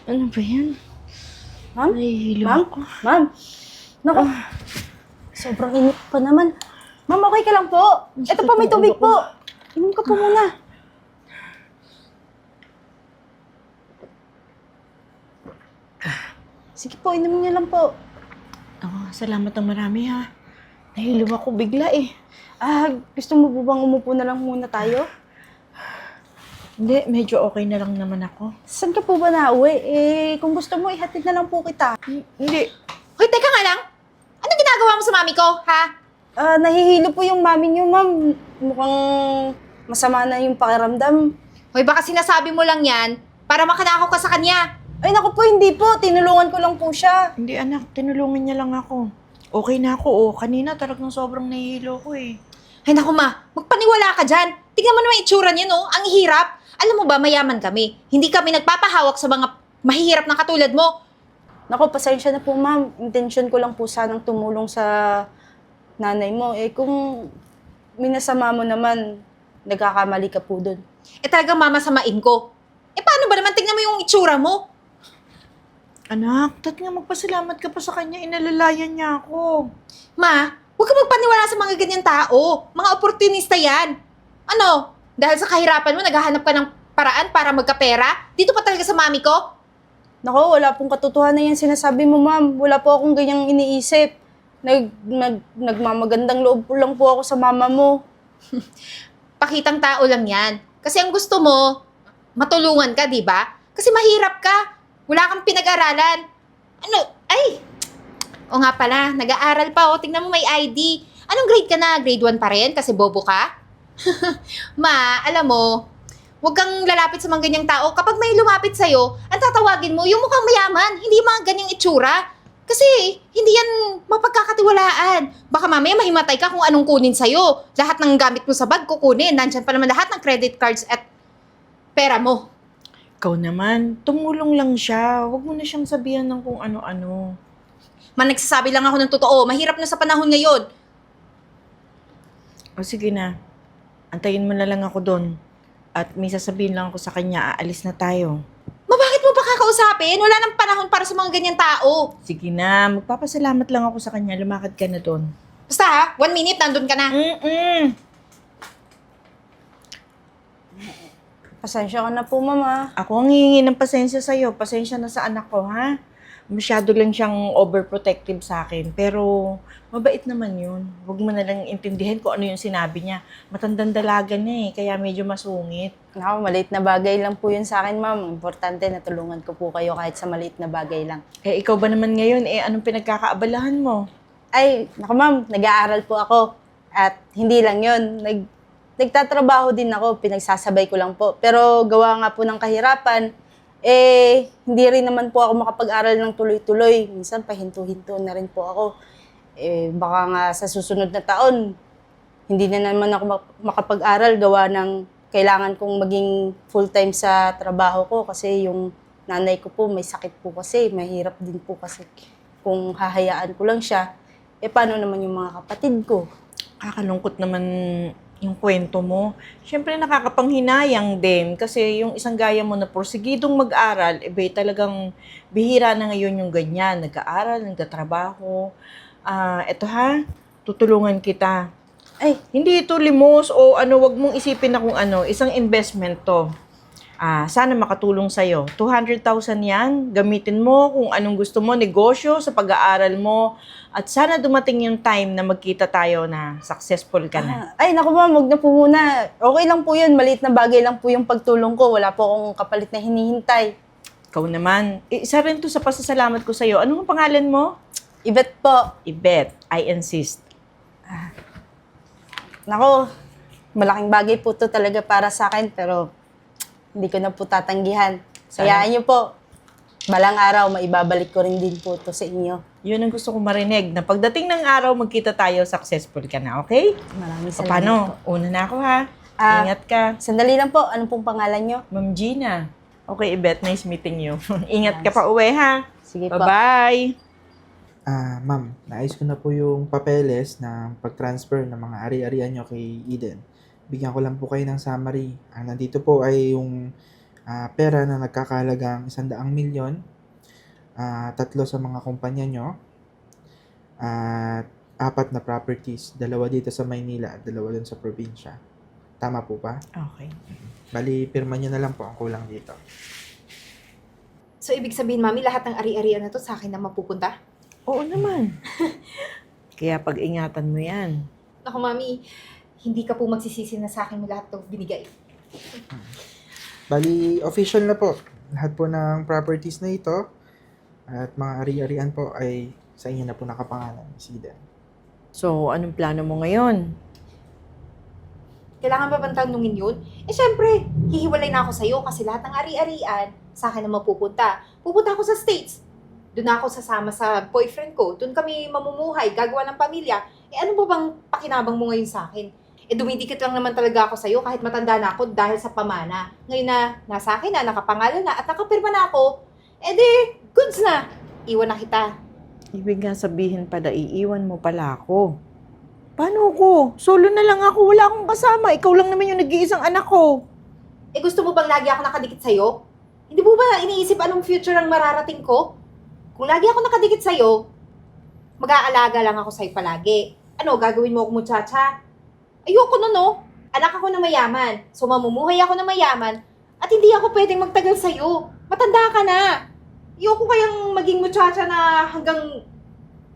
Ano ba yan? Ma'am? Nahihilo Ma'am? ako. Ma'am? Naku, sobrang init pa naman. Ma'am, okay ka lang po? Ito po, may ng tubig ulo ko. po. Inom ka po muna. Sige po, inom niyo lang po. Salamat ng marami ha. Nahilo ako bigla eh. Gusto mo po bang umupo na lang muna tayo? Hindi, medyo okay na lang naman ako. Saan ka po ba nauwi? Kung gusto mo, ihatid na lang po kita. Hindi. Hoy, teka nga lang. Anong ginagawa mo sa mami ko, ha? Nahihilo po yung mami niyo, ma'am. Mukhang masama na yung pakiramdam. Hoy, baka sinasabi mo lang yan para makanakaw ka sa kanya. Ay, naku po, hindi po. Tinulungan ko lang po siya. Hindi anak, tinulungan niya lang ako. Okay na ako oh. Kanina talagang sobrang nahihilo ko eh. Ay, naku ma, magpaniwala ka dyan. Tingnan mo naman yung itsura niya, no? Ang hirap. Alam mo ba, mayaman kami. Hindi kami nagpapahawak sa mga mahihirap na katulad mo. Naku, pasensya na po, ma'am. Intention ko lang po sanang tumulong sa nanay mo. Kung minasama mo naman, nagkakamali ka po dun. Talagang mamasamain ko. Paano ba naman tingnan mo yung itsura mo? Anak, nga magpasalamat ka pa sa kanya. Inalalayan niya ako. Ma, huwag ka magpaniwala sa mga ganyan tao. Mga oportunista yan. Ano? Dahil sa kahirapan mo, naghahanap ka ng paraan para magkapera? Dito pa talaga sa mami ko? Naku, wala pong katotohanan yan sinasabi mo, ma'am. Wala po akong ganyang iniisip. Nagmamagandang loob po lang po ako sa mama mo. Pakitang tao lang yan. Kasi ang gusto mo, matulungan ka, di ba? Kasi mahirap ka. Wala kang pinag-aralan. Ano? Ay! O nga pala, nag-aaral pa. O, tingnan mo may ID. Anong grade ka na? Grade 1 pa rin? Kasi bobo ka? Ma, alam mo, huwag kang lalapit sa mga ganyang tao. Kapag may lumapit sa'yo, ang tatawagin mo, yung mukhang mayaman, hindi mga ganyang itsura. Kasi, hindi yan mapagkakatiwalaan. Baka mamaya mahimatay ka kung anong kunin sa'yo. Lahat ng gamit mo sa bag, kukunin. Nandyan pa naman lahat ng credit cards at pera mo. Ikaw naman, tumulong lang siya. Huwag mo na siyang sabihan ng kung ano-ano. Nagsasabi lang ako ng totoo. Mahirap na sa panahon ngayon. O sige na, antayin mo na lang ako doon. At may sasabihin lang ako sa kanya, aalis na tayo. Bakit mo pa kakausapin? Wala nang panahon para sa mga ganyang tao. Sige na, magpapasalamat lang ako sa kanya. Lumakad ka na doon. Basta ha, 1 minute, nandun ka na. Pasensya ka na po, mama. Ako ang hihingi ng pasensya sa'yo. Pasensya na sa anak ko, ha? Masyado lang siyang overprotective sa akin. Pero mabait naman yun. Huwag mo na lang intindihin kung ano yung sinabi niya. Matandang dalaga na eh, kaya medyo masungit. Naku, maliit na bagay lang po yun sa akin, ma'am. Importante na tulungan ko po kayo kahit sa maliit na bagay lang. Eh, ikaw ba naman ngayon, anong pinagkakaabalahan mo? Ay, naku ma'am, nag-aaral po ako. At hindi lang yun, nagtatrabaho din ako, pinagsasabay ko lang po. Pero gawa nga po ng kahirapan, hindi rin naman po ako makapag-aral ng tuloy-tuloy. Minsan pahinto-hinto na rin po ako. Baka nga sa susunod na taon, hindi na naman ako makapag-aral gawa ng kailangan kong maging full-time sa trabaho ko kasi yung nanay ko po may sakit po kasi, mahirap din po kasi kung hahayaan ko lang siya. Paano naman yung mga kapatid ko? Kakalungkot naman yung kwento mo. Siyempre nakakapanghinayang din kasi yung isang gaya mo na porsigidong mag-aral, talagang bihira na ngayon yung ganyan. Nag-aaral, nagtatrabaho. Eto ha, tutulungan kita. Ay, Hindi ito limos o wag mong isipin na kung isang investment to. Sana makatulong sa'yo. 200,000 yan, gamitin mo kung anong gusto mo, negosyo sa pag-aaral mo. At sana dumating yung time na magkita tayo na successful ka na. ay naku ma'am, wag na po muna. Okay lang po yun, maliit na bagay lang po yung pagtulong ko. Wala po akong kapalit na hinihintay. Ikaw naman, isa rin to sa pasasalamat ko sa'yo. Ano ang pangalan mo? Ibet po. Ibet, I insist. Naku, malaking bagay po to talaga para sa akin pero hindi ko na po tatanggihan. Sayaan niyo po. Balang araw, maibabalik ko rin din po to sa inyo. Yun ang gusto ko marinig, na pagdating ng araw, magkita tayo, successful ka na, okay? Maraming O salamat paano? po. Una na ako ha. Ah, Ingat ka. Sandali lang po, ano pong pangalan niyo? Ma'am Gina. Okay, Ibet, nice meeting you. Ingat ka pa uwi ha. Sige po. Bye-bye. Ma'am, naayos ko na po yung papeles ng pag-transfer ng mga ari-arian nyo kay Eden. Bigyan ko lang po kayo ng summary. Nandito po ay yung pera na nagkakahalagang 100 milyon, 3 sa mga kumpanya nyo, at 4 na properties, 2 dito sa Maynila at 2 dun sa probinsya. Tama po ba? Okay. Bali, pirma nyo na lang po ang kulang dito. So, ibig sabihin, Mami, lahat ng ari-arian na to sa akin na mapupunta? Oo naman. Kaya pag-ingatan mo yan. Ako, Mami, hindi ka po magsisisi na sa akin mo lahat to binigay. Bali, official na po. Lahat po ng properties na ito at mga ari-arian po ay sa inyo na po nakapangalan, Miss Eden. So, anong plano mo ngayon? Kailangan ba bang tanungin yun? Eh, syempre, hihiwalay na ako sa'yo kasi lahat ng ari-arian sa akin na mapupunta. Pupunta ako sa States. Doon ako sasama sa boyfriend ko. Doon kami mamumuhay, gagawa ng pamilya. Eh, ano ba bang pakinabang mo ngayon sa akin? Eh, dumidikit lang naman talaga ako sa'yo kahit matanda na ako dahil sa pamana. Ngayon na nasa akin na, nakapangalan na at nakapirma na ako, eh di, goods na. Iwan na kita. Ibig nga sabihin pala, iiwan mo pala ako. Paano ko? Solo na lang ako, wala akong kasama. Ikaw lang naman yung nag-iisang anak ko. Eh, gusto mo bang lagi ako nakadikit sa'yo? Hindi mo ba iniisip anong future ang mararating ko? Kung lagi ako nakadikit sa'yo, mag-aalaga lang ako sa'yo palagi. Ano, gagawin mo ako muchacha? Ayoko na, no? Anak ako na mayaman. So, mamumuhay ako na mayaman at hindi ako pwedeng magtagal sa'yo. Matanda ka na. Ayoko kayang maging muchacha na hanggang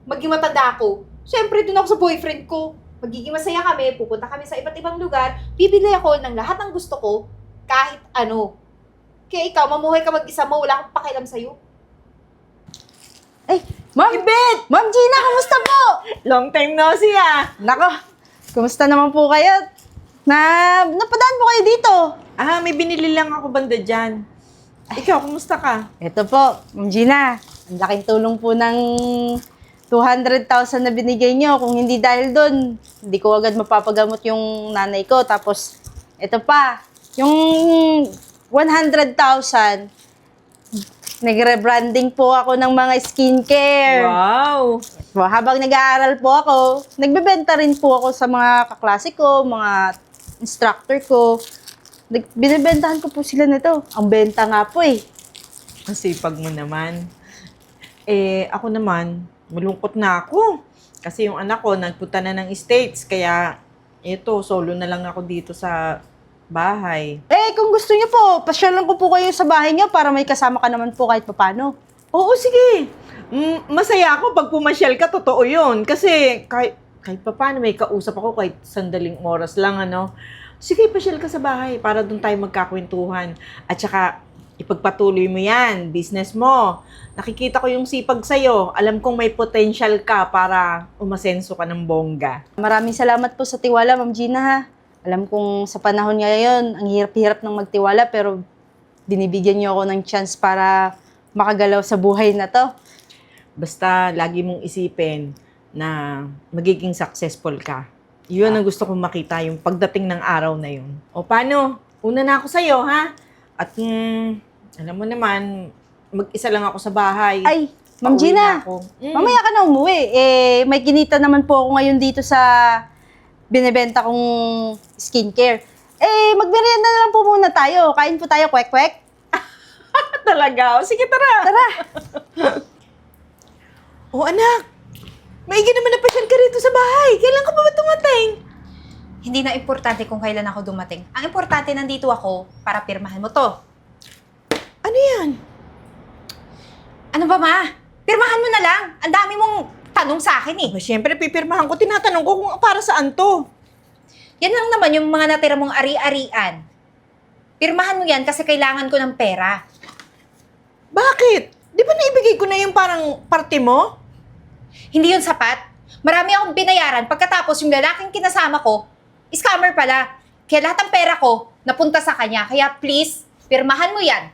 maging matanda ako. Siyempre, dun ako sa boyfriend ko. Magiging masaya kami, pupunta kami sa iba't ibang lugar, bibili ako ng lahat ng gusto ko, kahit ano. Kaya ikaw, mamuhay ka mag-isa mo, wala akong pakialam sa'yo. Ay, Ma'am! Ibet! Ma'am Gina, kamusta po? Long time no see ah! Nako, kamusta naman po kayo? Napadaan po kayo dito. May binili lang ako banda dyan. Ikaw, kumusta ka? Ito po, Ma'am Gina. Ang laking tulong po ng 200,000 na binigay nyo. Kung hindi dahil doon, hindi ko agad mapapagamot yung nanay ko. Tapos, ito pa, yung 100,000, nagre-branding po ako ng mga skincare. Wow! So, habang nag-aaral po ako, nagbebenta rin po ako sa mga kaklase ko, mga instructor ko. Binibentahan ko po sila nito. Ang benta nga po eh. Ang sipag mo naman. Ako naman, malungkot na ako. Kasi yung anak ko, nagpunta na ng States. Kaya, solo na lang ako dito sa bahay. Kung gusto niyo po, pasyalan ko po kayo sa bahay niyo para may kasama ka naman po kahit papano. Oo, sige. Masaya ako pag pumasyal ka, totoo yun. Kasi kahit pa paano may kausap ako kahit sandaling oras lang, ano. Sige, pasyal ka sa bahay para doon tayo magkakwentuhan. At saka, ipagpatuloy mo yan, business mo. Nakikita ko yung sipag sa'yo. Alam kong may potential ka para umasenso ka ng bongga. Maraming salamat po sa tiwala, Ma'am Gina ha. Alam kong sa panahon ngayon, ang hirap-hirap ng magtiwala pero binibigyan niyo ako ng chance para makagalaw sa buhay na to. Basta lagi mong isipin na magiging successful ka. Yun ang gusto kong makita, yung pagdating ng araw na yun. O paano? Una na ako sa'yo, ha? At alam mo naman, mag-isa lang ako sa bahay. Ay, Ma'am Pauwi Gina, na ako. mamaya ka na umuwi. May kinita naman po ako ngayon dito sa binibenta kong skincare. Magmerienda na lang po muna tayo. Kain po tayo, kwek-kwek. Talaga? O sige, tara. Tara. O anak, maigi naman na pasyal ka rito sa bahay. Kailan ka pa ba tumating? Hindi na importante kung kailan ako dumating. Ang importante, nandito ako para pirmahan mo to. Ano yan? Ano ba, Ma? Pirmahan mo na lang. Ang dami mong tanong sa akin eh. Siyempre, pipirmahan ko. Tinatanong ko kung para saan to. Yan lang naman yung mga natira mong ari-arian. Pirmahan mo yan kasi kailangan ko ng pera. Bakit? Di ba naibigay ko na yung parang parte mo? Hindi yun sapat. Marami akong binayaran pagkatapos yung lalaking kinasama ko, scammer pala. Kaya lahat ng pera ko napunta sa kanya. Kaya please, pirmahan mo yan.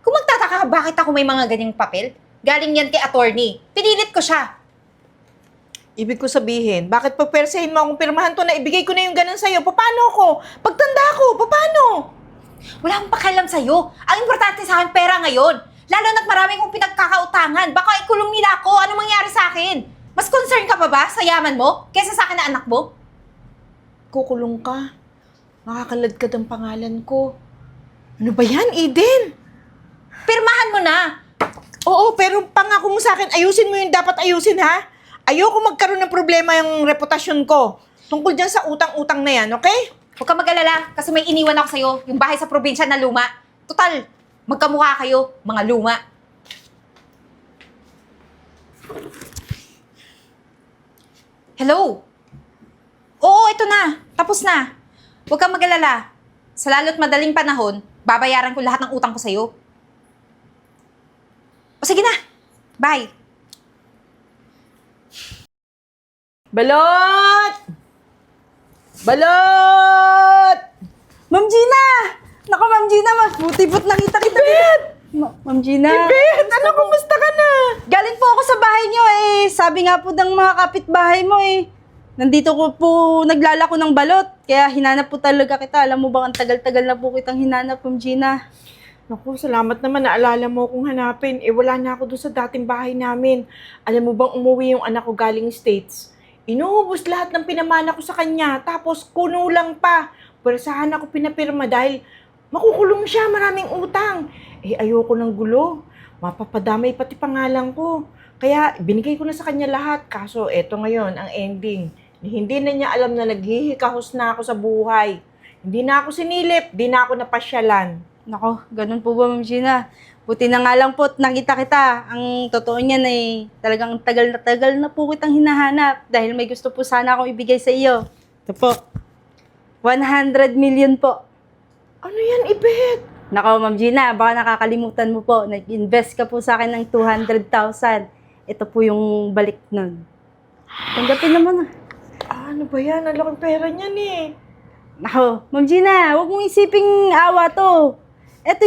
Kung magtataka ka bakit ako may mga ganyang papel, galing yan kay attorney. Pinilit ko siya. Ibig ko sabihin, bakit pagpersahin mo akong pirmahan to na ibigay ko na yung ganun sa'yo? Paano ako? Pagtanda ko, paano? Wala akong pakialam sa'yo. Ang importante sa akin, pera ngayon. Lalo na't marami kong pinagkakautangan. Baka ikulong nila ako. Ano mangyari sa akin? Mas concerned ka pa ba sa yaman mo kaysa sa akin na anak mo? Kukulong ka. Makakalad ka ng pangalan ko. Ano ba yan, Eden? Pirmahan mo na. Oo, pero pangako mo sa akin, ayusin mo yung dapat ayusin, ha? Ayoko magkaroon ng problema yung reputasyon ko. Tungkol dyan sa utang-utang na yan, okay? Huwag ka mag-alala kasi may iniwan ako sa'yo, yung bahay sa probinsya na luma. Total, magkamukha kayo, mga luma. Hello? Oo, ito na. Tapos na. Huwag kang mag-alala. Sa lalo't madaling panahon, babayaran ko lahat ng utang ko sa'yo. O sige na. Bye. Balot! Balot! Ma'am Gina! Naku, Ma'am Gina, buti-but nakita kita. Ma'am Gina. Bet, ano, kumusta ka na? Galing po ako sa bahay niyo eh. Sabi nga po ng mga kapitbahay mo eh. Nandito ko po naglalako ng balot. Kaya hinanap po talaga kita. Alam mo bang ang tagal-tagal na po kitang hinanap, Ma'am Gina. Naku, salamat naman naalala mo akong hanapin. Eh, wala na ako doon sa dating bahay namin. Alam mo bang umuwi yung anak ko galing States? Inuubos lahat ng pinamana ko sa kanya. Tapos kunulang pa. Pwersahan ako pinapirma dahil makukulong siya, maraming utang. Eh, ayoko ng gulo. Mapapadamay pati pangalan ko. Kaya binigay ko na sa kanya lahat. Kaso eto ngayon, ang ending. Hindi na niya alam na naghihikahos na ako sa buhay. Hindi na ako sinilip, di na ako napasyalan. Nako, ganun po ba, Ma'am Gina? Buti na nga lang po at nakita kita. Ang totoo niyan ay talagang tagal na po kitang hinahanap dahil may gusto po sana akong ibigay sa iyo. Ito po. 100 million po. Ano yan, Ibet? Nako, Ma'am Gina, baka nakakalimutan mo po. Nag-invest ka po sa akin ng 200,000. Ito po yung balik nun. Tanggapin naman ah. Ano ba yan? Ang laking pera niyan eh. Nako, Ma'am Gina, huwag mong isiping awa to. Ito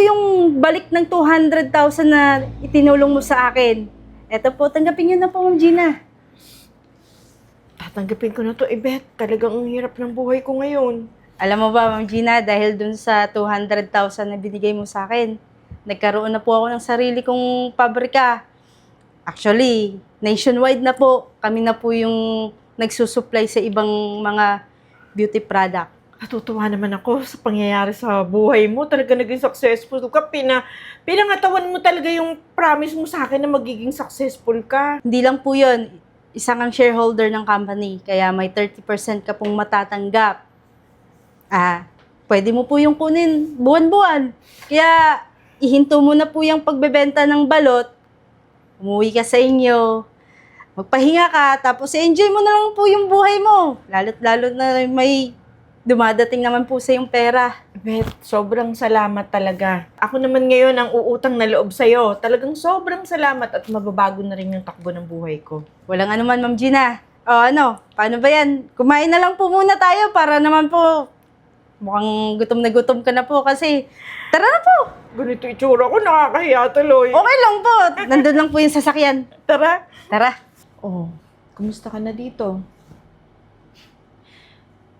yung balik ng 200,000 na itinulong mo sa akin. Ito po, tanggapin niyo na po, Ma'am Gina. Tatanggapin ko na to, Ibet. Talagang ang hirap ng buhay ko ngayon. Alam mo ba, Ma'am Gina, dahil dun sa 200,000 na binigay mo sa akin, nagkaroon na po ako ng sarili kong pabrika. Actually, nationwide na po. Kami na po yung nagsusupply sa ibang mga beauty product. Natutuwa naman ako sa pangyayari sa buhay mo. Talaga naging successful ka. Pinangatawan mo talaga yung promise mo sa akin na magiging successful ka. Hindi lang po yun, isang ang shareholder ng company, kaya may 30% ka pong matatanggap. Pwede mo po yung kunin buwan-buwan. Kaya ihinto mo na po yung pagbebenta ng balot, umuwi ka sa inyo, magpahinga ka, tapos enjoy mo na lang po yung buhay mo. Lalo't-lalo na may dumadating naman po sa yung pera. Bet, sobrang salamat talaga. Ako naman ngayon ang uutang na loob sa'yo. Talagang sobrang salamat at mababago na rin yung takbo ng buhay ko. Walang anuman, Ma'am Gina. Paano ba yan? Kumain na lang po muna tayo para naman po mukhang gutom na gutom ka na po kasi tara na po. Ganito itsura ko, nakakahiya tuloy. Okay lang po. Nandun lang po yung sasakyan. Tara. Tara. Oh, kumusta ka na dito?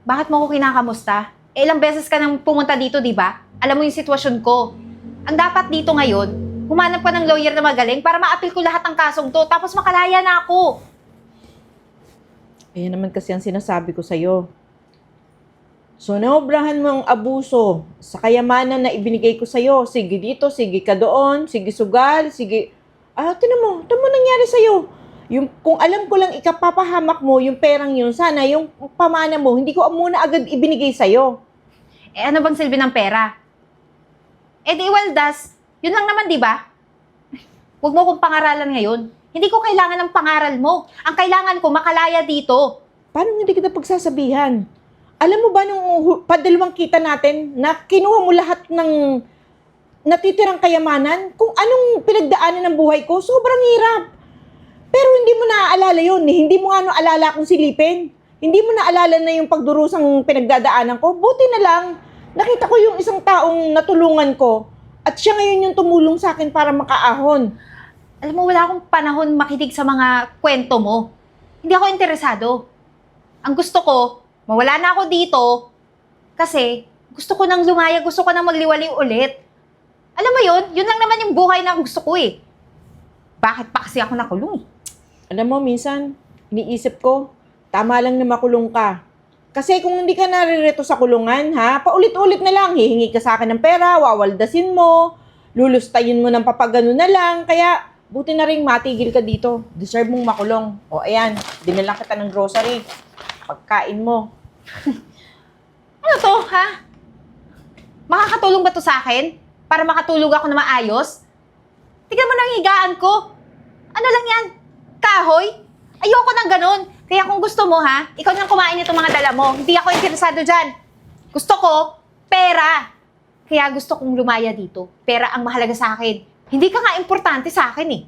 Bakit mo ako kinakamusta? Ilang beses ka nang pumunta dito, di ba? Alam mo yung sitwasyon ko. Ang dapat dito ngayon, humanap ka ng lawyer na magaling para ma-appeal ko lahat ng kasong to, tapos makalaya na ako. Ayan naman kasi ang sinasabi ko sa'yo. So, naobrahan mo ang abuso sa kayamanan na ibinigay ko sa'yo. Sige dito, sige ka doon, sige sugal, sige... tinan mo nangyari sa'yo. Yung, kung alam ko lang ikapapahamak mo, yung perang yun, sana yung pamana mo, hindi ko muna agad ibinigay sa'yo. Ano bang silbi ng pera? Di waldas, yun lang naman, di ba? Huwag mo akong pangaralan ngayon. Hindi ko kailangan ng pangaral mo. Ang kailangan ko, makalaya dito. Paano hindi kita pagsasabihan? Alam mo ba nung padalawang kita natin na kinuha mo lahat ng natitirang kayamanan? Kung anong pinagdaanan ng buhay ko, sobrang hirap. Pero hindi mo naaalala yun. Hindi mo nga alala kung silipin. Hindi mo naalala na yung pagdurusang pinagdadaanan ko. Buti na lang, nakita ko yung isang taong natulungan ko at siya ngayon yung tumulong sa akin para makaahon. Alam mo, wala akong panahon makinig sa mga kwento mo. Hindi ako interesado. Ang gusto ko, mawala na ako dito kasi gusto ko nang lumaya, gusto ko nang magliwaliw ulit. Alam mo yun? Yun lang naman yung buhay na gusto ko eh. Bakit pa kasi ako nakulong? Alam mo, minsan, iniisip ko, tama lang na makulong ka. Kasi kung hindi ka naririto sa kulungan, ha, paulit-ulit na lang, hihingi ka sa akin ng pera, wawaldasin mo, lulustayin mo ng papagano na lang, kaya buti na rin matigil ka dito. Deserve mong makulong. O ayan, dinala kita ng grocery. Pagkain mo. Ano to, ha? Makakatulong ba to sa akin? Para makatulog ako na maayos? Tignan mo na ang higaan ko. Ano lang yan? Kahoy? Ayoko ng ganun. Kaya kung gusto mo, ha, ikaw nang kumain itong mga dala mo. Hindi ako interesado dyan. Gusto ko, pera. Kaya gusto kong lumaya dito. Pera ang mahalaga sa akin. Hindi ka nga importante sa akin, eh.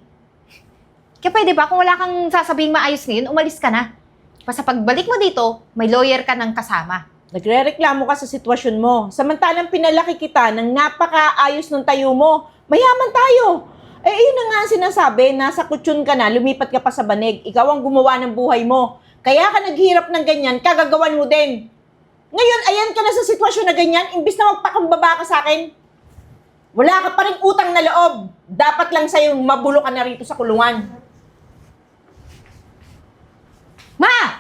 Kaya pwede ba, kung wala kang sasabing maayos ngayon, umalis ka na. Basta pagbalik mo dito, may lawyer ka ng kasama. Nagre-reklamo ka sa sitwasyon mo. Samantalang pinalaki kita ng napakaayos ng tayo mo. Mayaman tayo. Eh, yun na nga ang sinasabi, nasa kutsyon ka na, lumipat ka pa sa banig. Ikaw ang gumawa ng buhay mo. Kaya ka naghirap ng ganyan, kagagawan mo din. Ngayon, ayan ka na sa sitwasyon na ganyan, imbis na magpakumbaba ka sa akin. Wala ka pa rin utang na loob. Dapat lang sa'yo mabulo ka na rito sa kulungan. Ma!